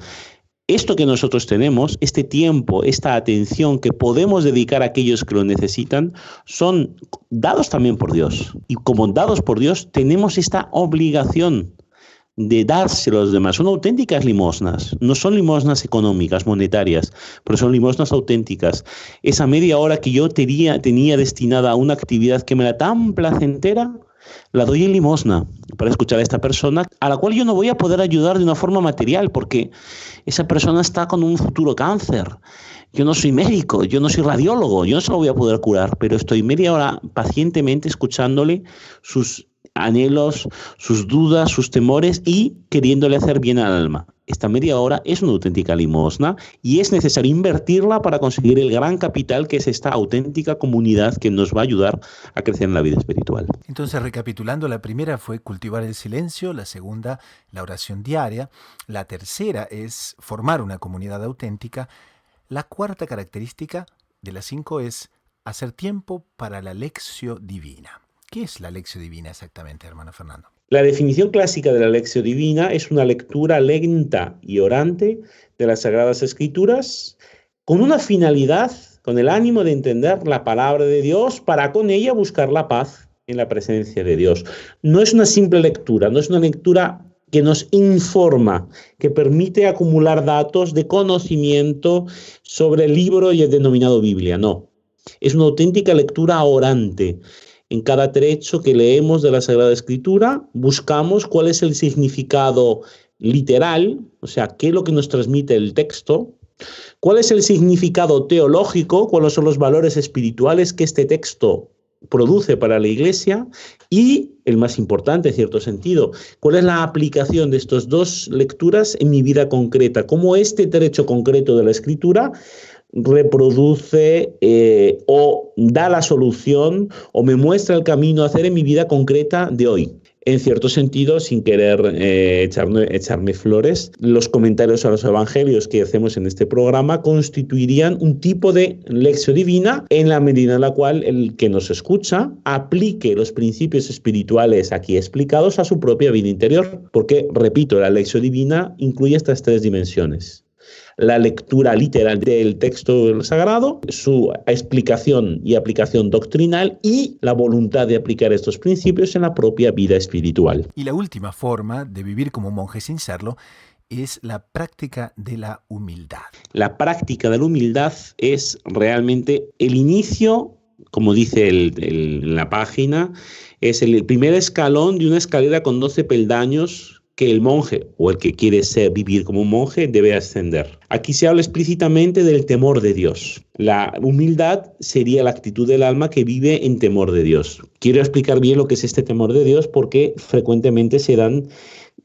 Esto que nosotros tenemos, este tiempo, esta atención que podemos dedicar a aquellos que lo necesitan, son dados también por Dios. Y como dados por Dios, tenemos esta obligación de dárselo a los demás. Son auténticas limosnas, no son limosnas económicas, monetarias, pero son limosnas auténticas. Esa media hora que yo tenía destinada a una actividad que me era tan placentera, la doy en limosna para escuchar a esta persona a la cual yo no voy a poder ayudar de una forma material porque esa persona está con un futuro cáncer. Yo no soy médico, yo no soy radiólogo, yo no se lo voy a poder curar, pero estoy media hora pacientemente escuchándole sus anhelos, sus dudas, sus temores y queriéndole hacer bien al alma. Esta media hora es una auténtica limosna y es necesario invertirla para conseguir el gran capital que es esta auténtica comunidad que nos va a ayudar a crecer en la vida espiritual. Entonces, recapitulando, la primera fue cultivar el silencio, la segunda, la oración diaria, la tercera es formar una comunidad auténtica, la cuarta característica de las 5 es hacer tiempo para la lectio divina. ¿Qué es la lectio divina exactamente, hermano Fernando? La definición clásica de la lectio divina es una lectura lenta y orante de las Sagradas Escrituras con una finalidad, con el ánimo de entender la palabra de Dios para con ella buscar la paz en la presencia de Dios. No es una simple lectura, no es una lectura que nos informa, que permite acumular datos de conocimiento sobre el libro y el denominado Biblia, no. Es una auténtica lectura orante. En cada trecho que leemos de la Sagrada Escritura, buscamos cuál es el significado literal, o sea, qué es lo que nos transmite el texto, cuál es el significado teológico, cuáles son los valores espirituales que este texto produce para la Iglesia y, el más importante en cierto sentido, cuál es la aplicación de estas dos lecturas en mi vida concreta, cómo este trecho concreto de la Escritura reproduce o da la solución o me muestra el camino a hacer en mi vida concreta de hoy. En cierto sentido, sin querer echarme flores, los comentarios a los evangelios que hacemos en este programa constituirían un tipo de lectio divina en la medida en la cual el que nos escucha aplique los principios espirituales aquí explicados a su propia vida interior. Porque, repito, la lectio divina incluye estas 3 dimensiones. La lectura literal del texto sagrado, su explicación y aplicación doctrinal y la voluntad de aplicar estos principios en la propia vida espiritual. Y la última forma de vivir como un monje sin serlo es la práctica de la humildad. La práctica de la humildad es realmente el inicio, como dice en la página, es el primer escalón de una escalera con 12 peldaños que el monje o el que quiere vivir como un monje debe ascender. Aquí se habla explícitamente del temor de Dios. La humildad sería la actitud del alma que vive en temor de Dios. Quiero explicar bien lo que es este temor de Dios porque frecuentemente se dan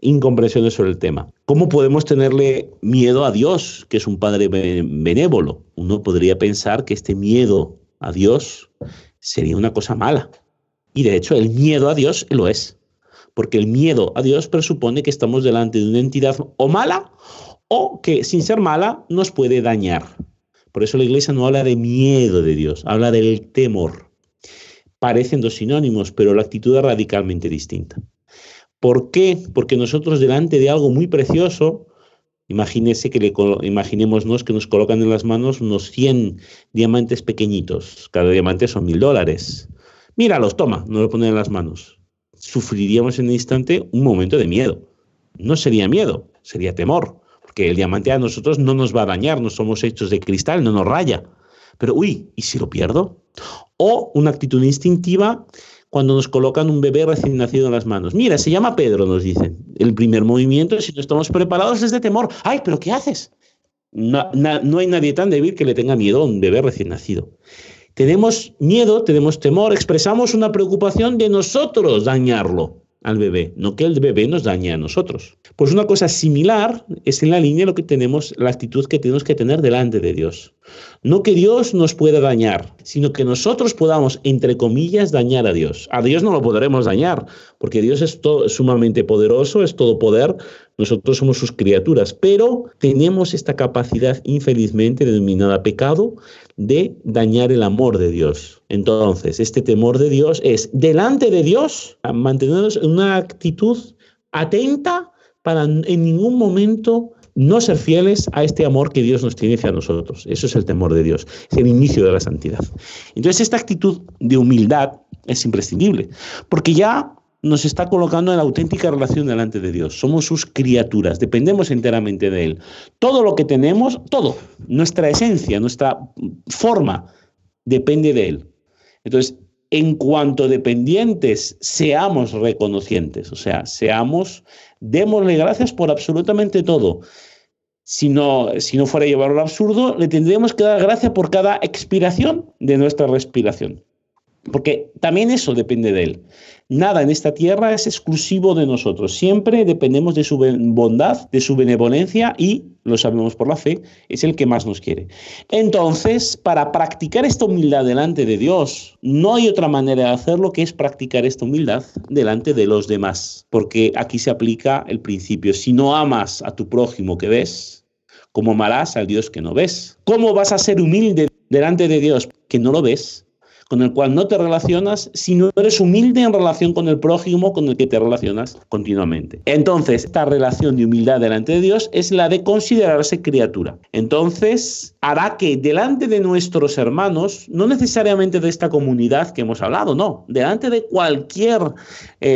incomprensiones sobre el tema. ¿Cómo podemos tenerle miedo a Dios, que es un Padre benévolo? Uno podría pensar que este miedo a Dios sería una cosa mala. Y de hecho el miedo a Dios lo es. Porque el miedo a Dios presupone que estamos delante de una entidad o mala o que, sin ser mala, nos puede dañar. Por eso la Iglesia no habla de miedo de Dios, habla del temor. Parecen dos sinónimos, pero la actitud es radicalmente distinta. ¿Por qué? Porque nosotros delante de algo muy precioso, imaginémonos que nos colocan en las manos unos 100 diamantes pequeñitos. Cada diamante son $1000. Míralos, toma, nos lo ponen en las manos. Sufriríamos en el instante un momento de miedo. No sería miedo, sería temor, porque el diamante a nosotros no nos va a dañar, no somos hechos de cristal, no nos raya. Pero, uy, ¿y si lo pierdo? O una actitud instintiva cuando nos colocan un bebé recién nacido en las manos. Mira, se llama Pedro, nos dicen. El primer movimiento, si no estamos preparados, es de temor. ¡Ay, pero qué haces! No hay nadie tan débil que le tenga miedo a un bebé recién nacido. Tenemos miedo, tenemos temor, expresamos una preocupación de nosotros dañarlo al bebé, no que el bebé nos dañe a nosotros. Pues una cosa similar es en la línea lo que tenemos, la actitud que tenemos que tener delante de Dios. No que Dios nos pueda dañar, sino que nosotros podamos, entre comillas, dañar a Dios. A Dios no lo podremos dañar, porque Dios es sumamente poderoso, es todo poder, nosotros somos sus criaturas, pero tenemos esta capacidad, infelizmente, denominada pecado, de dañar el amor de Dios. Entonces, este temor de Dios es, delante de Dios, mantenernos en una actitud atenta para en ningún momento no ser fieles a este amor que Dios nos tiene hacia nosotros. Eso es el temor de Dios, es el inicio de la santidad. Entonces, esta actitud de humildad es imprescindible, porque ya nos está colocando en la auténtica relación delante de Dios. Somos sus criaturas, dependemos enteramente de Él. Todo lo que tenemos, todo, nuestra esencia, nuestra forma, depende de Él. Entonces, en cuanto dependientes, seamos reconocientes, o sea, démosle gracias por absolutamente todo. Si no fuera a llevarlo al absurdo, le tendríamos que dar gracias por cada expiración de nuestra respiración. Porque también eso depende de Él. Nada en esta tierra es exclusivo de nosotros. Siempre dependemos de su bondad, de su benevolencia y, lo sabemos por la fe, es el que más nos quiere. Entonces, para practicar esta humildad delante de Dios, no hay otra manera de hacerlo que es practicar esta humildad delante de los demás. Porque aquí se aplica el principio, si no amas a tu prójimo que ves, ¿cómo amarás al Dios que no ves? ¿Cómo vas a ser humilde delante de Dios que no lo ves? Con el cual no te relacionas si no eres humilde en relación con el prójimo con el que te relacionas continuamente. Entonces, esta relación de humildad delante de Dios es la de considerarse criatura. Entonces, hará que delante de nuestros hermanos, no necesariamente de esta comunidad que hemos hablado, no, delante de cualquier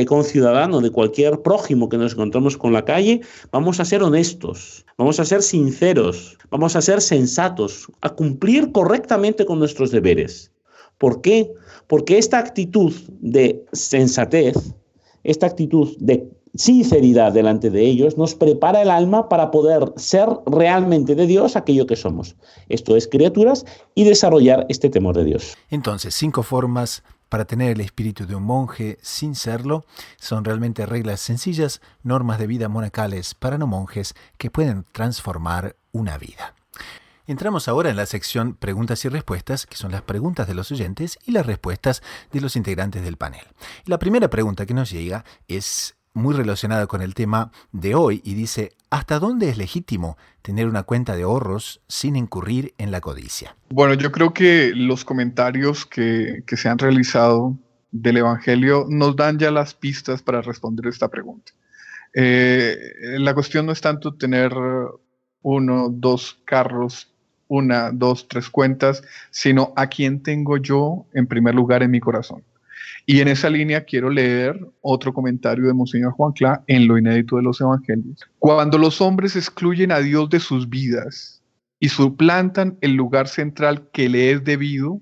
conciudadano, de cualquier prójimo que nos encontramos con la calle, vamos a ser honestos, vamos a ser sinceros, vamos a ser sensatos, a cumplir correctamente con nuestros deberes. ¿Por qué? Porque esta actitud de sensatez, esta actitud de sinceridad delante de ellos, nos prepara el alma para poder ser realmente de Dios aquello que somos. Esto es, criaturas, y desarrollar este temor de Dios. Entonces, 5 formas para tener el espíritu de un monje sin serlo. Son realmente reglas sencillas, normas de vida monacales para no monjes que pueden transformar una vida. Entramos ahora en la sección preguntas y respuestas, que son las preguntas de los oyentes y las respuestas de los integrantes del panel. La primera pregunta que nos llega es muy relacionada con el tema de hoy y dice: ¿hasta dónde es legítimo tener una cuenta de ahorros sin incurrir en la codicia? Bueno, yo creo que los comentarios que se han realizado del Evangelio nos dan ya las pistas para responder esta pregunta. La cuestión no es tanto tener 1, 2 carros, 1, 2, 3 cuentas, sino a quién tengo yo en primer lugar en mi corazón. Y en esa línea quiero leer otro comentario de Monseñor Juan Clá en lo inédito de los Evangelios. Cuando los hombres excluyen a Dios de sus vidas y suplantan el lugar central que le es debido,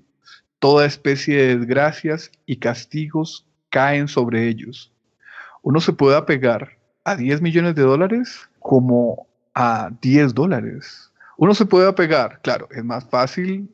toda especie de desgracias y castigos caen sobre ellos. Uno se puede apegar a 10 millones de dólares como a 10 dólares. Uno se puede apegar, claro, es más fácil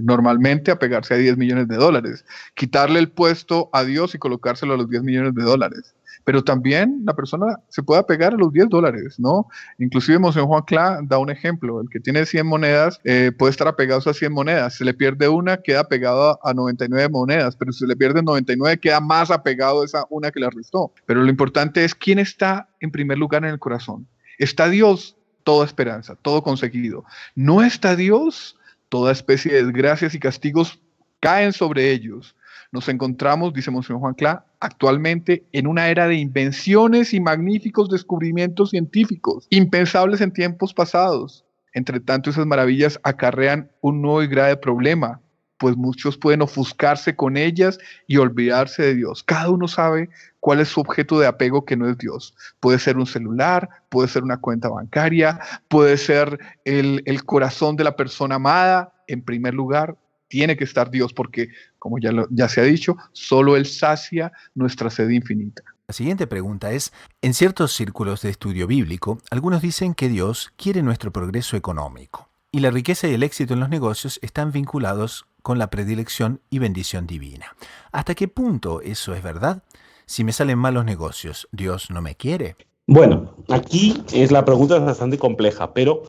normalmente apegarse a 10 millones de dólares, quitarle el puesto a Dios y colocárselo a los 10 millones de dólares. Pero también la persona se puede apegar a los 10 dólares, ¿no? Inclusive Monseñor Juan Clá da un ejemplo, el que tiene 100 monedas puede estar apegado a 100 monedas, se le pierde una, queda apegado a 99 monedas, pero si se le pierde 99, queda más apegado a esa una que le restó. Pero lo importante es quién está en primer lugar en el corazón. ¿Está Dios? Toda esperanza, todo conseguido. No está Dios, toda especie de desgracias y castigos caen sobre ellos. Nos encontramos, dice Monseñor Juan Clá, actualmente en una era de invenciones y magníficos descubrimientos científicos, impensables en tiempos pasados. Entre tanto, esas maravillas acarrean un nuevo y grave problema, pues muchos pueden ofuscarse con ellas y olvidarse de Dios. Cada uno sabe cuál es su objeto de apego que no es Dios. Puede ser un celular, puede ser una cuenta bancaria, puede ser el corazón de la persona amada. En primer lugar, tiene que estar Dios porque, como ya se ha dicho, solo Él sacia nuestra sed infinita. La siguiente pregunta es, en ciertos círculos de estudio bíblico, algunos dicen que Dios quiere nuestro progreso económico y la riqueza y el éxito en los negocios están vinculados con la predilección y bendición divina. ¿Hasta qué punto eso es verdad? Si me salen mal los negocios, ¿Dios no me quiere? Bueno, aquí la pregunta es bastante compleja, pero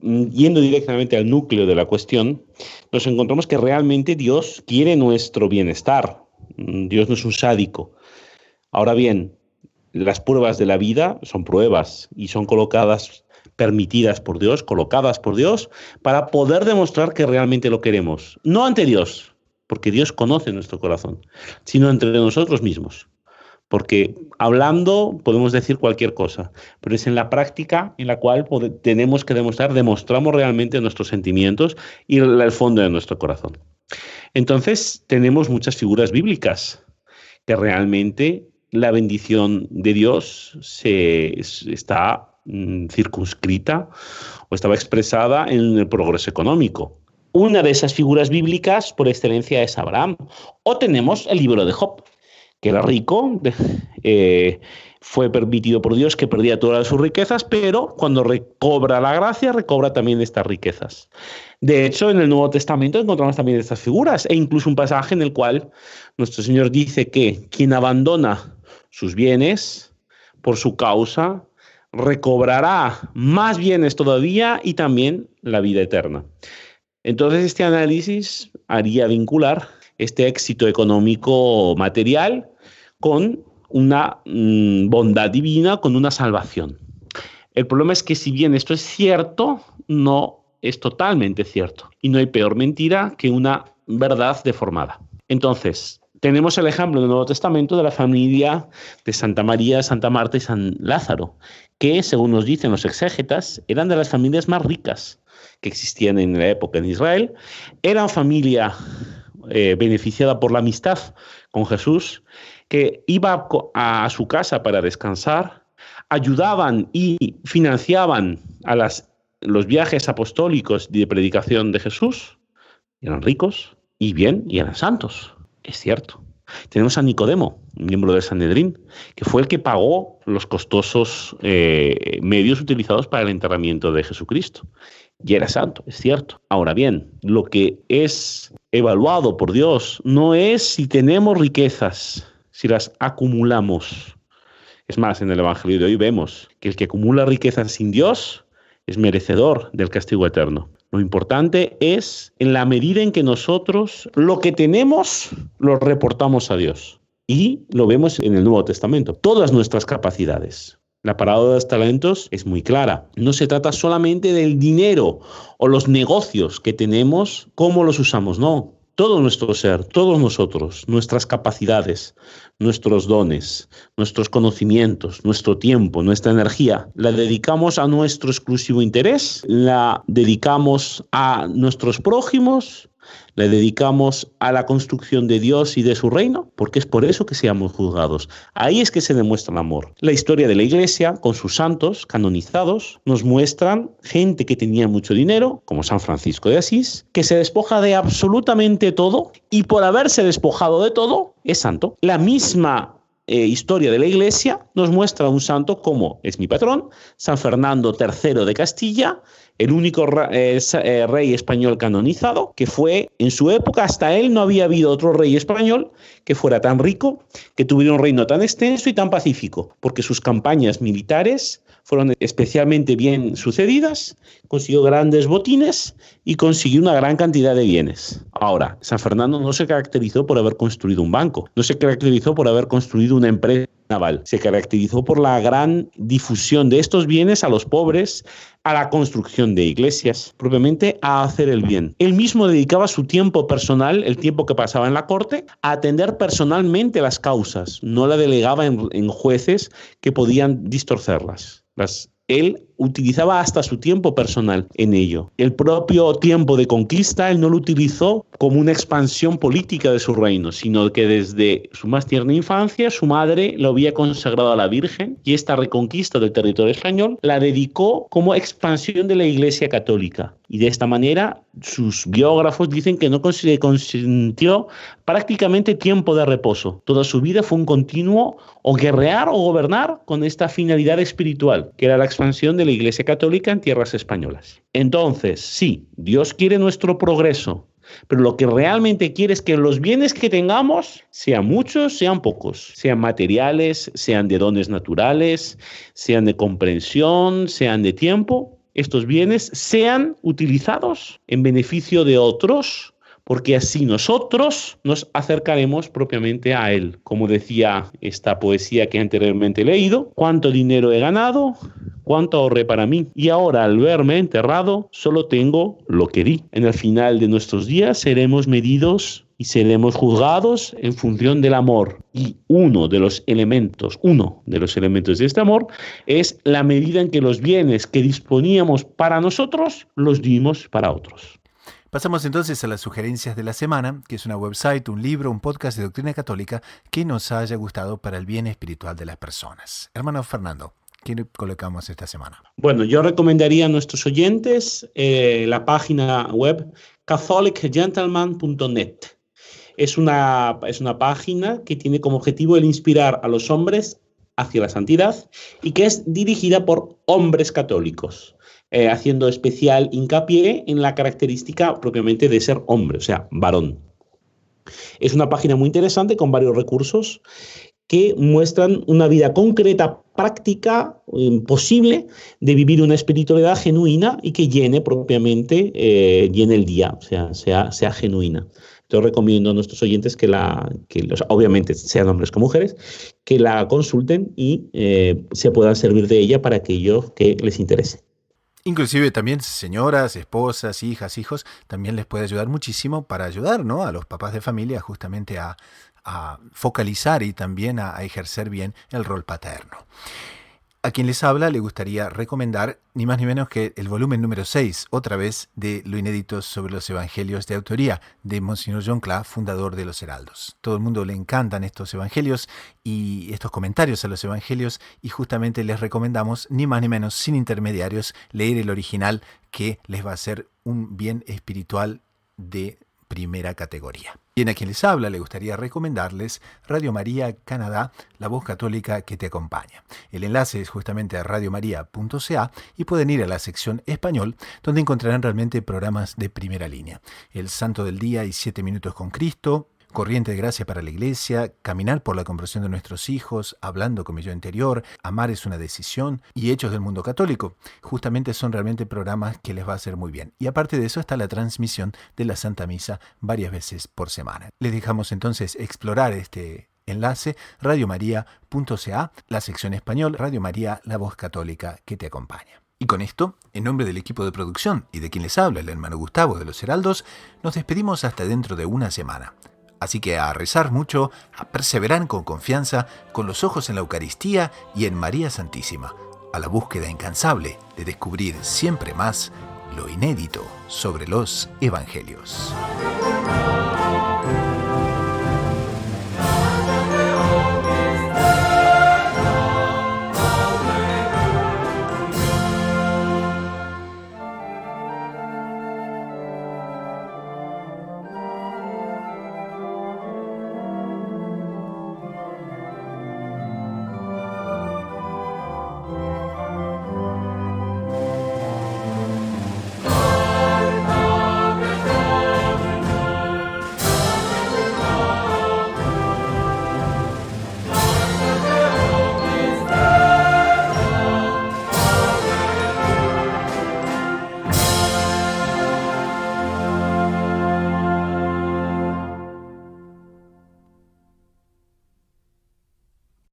yendo directamente al núcleo de la cuestión, nos encontramos que realmente Dios quiere nuestro bienestar. Dios no es un sádico. Ahora bien, las pruebas de la vida son pruebas y son permitidas por Dios, colocadas por Dios, para poder demostrar que realmente lo queremos. No ante Dios, porque Dios conoce nuestro corazón, sino entre nosotros mismos. Porque hablando podemos decir cualquier cosa, pero es en la práctica en la cual tenemos que demostramos realmente nuestros sentimientos y el fondo de nuestro corazón. Entonces tenemos muchas figuras bíblicas que realmente la bendición de Dios está circunscrita o estaba expresada en el progreso económico. Una de esas figuras bíblicas por excelencia es Abraham. O tenemos el libro de Job, que era rico, fue permitido por Dios que perdía todas sus riquezas, pero cuando recobra la gracia, recobra también estas riquezas. De hecho, en el Nuevo Testamento encontramos también estas figuras, e incluso un pasaje en el cual nuestro Señor dice que quien abandona sus bienes por su causa, recobrará más bienes todavía y también la vida eterna. Entonces, este análisis haría vincular este éxito económico material con una bondad divina, con una salvación. El problema es que si bien esto es cierto, no es totalmente cierto. Y no hay peor mentira que una verdad deformada. Entonces, tenemos el ejemplo en el Nuevo Testamento de la familia de Santa María, Santa Marta y San Lázaro, que, según nos dicen los exégetas, eran de las familias más ricas que existían en la época en Israel. Eran familia beneficiada por la amistad con Jesús, que iba a su casa para descansar, ayudaban y financiaban a los viajes apostólicos de predicación de Jesús, eran ricos y eran santos, es cierto. Tenemos a Nicodemo, miembro del Sanedrín, que fue el que pagó los costosos medios utilizados para el enterramiento de Jesucristo. Y era santo, es cierto. Ahora bien, lo que es evaluado por Dios no es si tenemos riquezas, si las acumulamos. Es más, en el Evangelio de hoy vemos que el que acumula riquezas sin Dios es merecedor del castigo eterno. Lo importante es en la medida en que nosotros lo que tenemos lo reportamos a Dios. Y lo vemos en el Nuevo Testamento. Todas nuestras capacidades. La parábola de los talentos es muy clara. No se trata solamente del dinero o los negocios que tenemos, cómo los usamos, no. Todo nuestro ser, todos nosotros, nuestras capacidades, nuestros dones, nuestros conocimientos, nuestro tiempo, nuestra energía, la dedicamos a nuestro exclusivo interés, la dedicamos a nuestros prójimos, la dedicamos a la construcción de Dios y de su reino, porque es por eso que seamos juzgados. Ahí es que se demuestra el amor. La historia de la Iglesia, con sus santos canonizados, nos muestran gente que tenía mucho dinero, como San Francisco de Asís, que se despoja de absolutamente todo y por haberse despojado de todo, es santo. La misma historia de la Iglesia nos muestra un santo como es mi patrón, San Fernando III de Castilla, el único rey español canonizado, que fue en su época, hasta él no había habido otro rey español que fuera tan rico, que tuviera un reino tan extenso y tan pacífico, porque sus campañas militares fueron especialmente bien sucedidas, consiguió grandes botines y consiguió una gran cantidad de bienes. Ahora, San Fernando no se caracterizó por haber construido un banco, no se caracterizó por haber construido una empresa naval, se caracterizó por la gran difusión de estos bienes a los pobres, a la construcción de iglesias, propiamente a hacer el bien. Él mismo dedicaba su tiempo personal, el tiempo que pasaba en la corte, a atender personalmente las causas, no la delegaba en jueces que podían distorcerlas. Él utilizaba hasta su tiempo personal en ello. El propio tiempo de conquista él no lo utilizó como una expansión política de su reino, sino que desde su más tierna infancia su madre lo había consagrado a la Virgen y esta reconquista del territorio español la dedicó como expansión de la Iglesia católica. Y de esta manera sus biógrafos dicen que no consintió prácticamente tiempo de reposo. Toda su vida fue un continuo o guerrear o gobernar con esta finalidad espiritual, que era la expansión de la Iglesia católica en tierras españolas. Entonces, sí, Dios quiere nuestro progreso, pero lo que realmente quiere es que los bienes que tengamos, sean muchos, sean pocos, sean materiales, sean de dones naturales, sean de comprensión, sean de tiempo, estos bienes sean utilizados en beneficio de otros, porque así nosotros nos acercaremos propiamente a Él. Como decía esta poesía que anteriormente he leído, cuánto dinero he ganado, cuánto ahorré para mí, y ahora al verme enterrado, solo tengo lo que di. En el final de nuestros días seremos medidos y seremos juzgados en función del amor. Y uno de los elementos de este amor es la medida en que los bienes que disponíamos para nosotros los dimos para otros. Pasamos entonces a las sugerencias de la semana, que es una website, un libro, un podcast de doctrina católica que nos haya gustado para el bien espiritual de las personas. Hermano Fernando, ¿qué colocamos esta semana? Bueno, yo recomendaría a nuestros oyentes la página web catholicgentleman.net. Es una página que tiene como objetivo el inspirar a los hombres hacia la santidad y que es dirigida por hombres católicos, haciendo especial hincapié en la característica propiamente de ser hombre, o sea, varón. Es una página muy interesante con varios recursos que muestran una vida concreta, práctica, posible de vivir una espiritualidad genuina y que llene propiamente, llene el día, o sea genuina. Yo recomiendo a nuestros oyentes obviamente sean hombres como mujeres, que la consulten y se puedan servir de ella para aquello que les interese. Inclusive también señoras, esposas, hijas, hijos, también les puede ayudar muchísimo para ayudar, ¿no?, a los papás de familia justamente a focalizar y también a ejercer bien el rol paterno. A quien les habla le gustaría recomendar ni más ni menos que el volumen número 6, otra vez, de Lo inédito sobre los evangelios, de autoría de Monseñor John Cla, fundador de los Heraldos. Todo el mundo le encantan estos evangelios y estos comentarios a los evangelios, y justamente les recomendamos ni más ni menos, sin intermediarios, leer el original, que les va a hacer un bien espiritual de primera categoría. Bien, a quien les habla le gustaría recomendarles Radio María Canadá, la voz católica que te acompaña. El enlace es justamente a radiomaria.ca y pueden ir a la sección español, donde encontrarán realmente programas de primera línea. El Santo del Día y 7 Minutos con Cristo, Corriente de Gracia para la Iglesia, Caminar por la conversión de nuestros hijos, Hablando con mi yo interior, Amar es una decisión y Hechos del Mundo Católico. Justamente son realmente programas que les va a hacer muy bien. Y aparte de eso está la transmisión de la Santa Misa varias veces por semana. Les dejamos entonces explorar este enlace, radiomaria.ca, la sección español, Radio María, la voz católica que te acompaña. Y con esto, en nombre del equipo de producción y de quien les habla, el hermano Gustavo de los Heraldos, nos despedimos hasta dentro de una semana. Así que a rezar mucho, a perseverar con confianza, con los ojos en la Eucaristía y en María Santísima, a la búsqueda incansable de descubrir siempre más lo inédito sobre los Evangelios.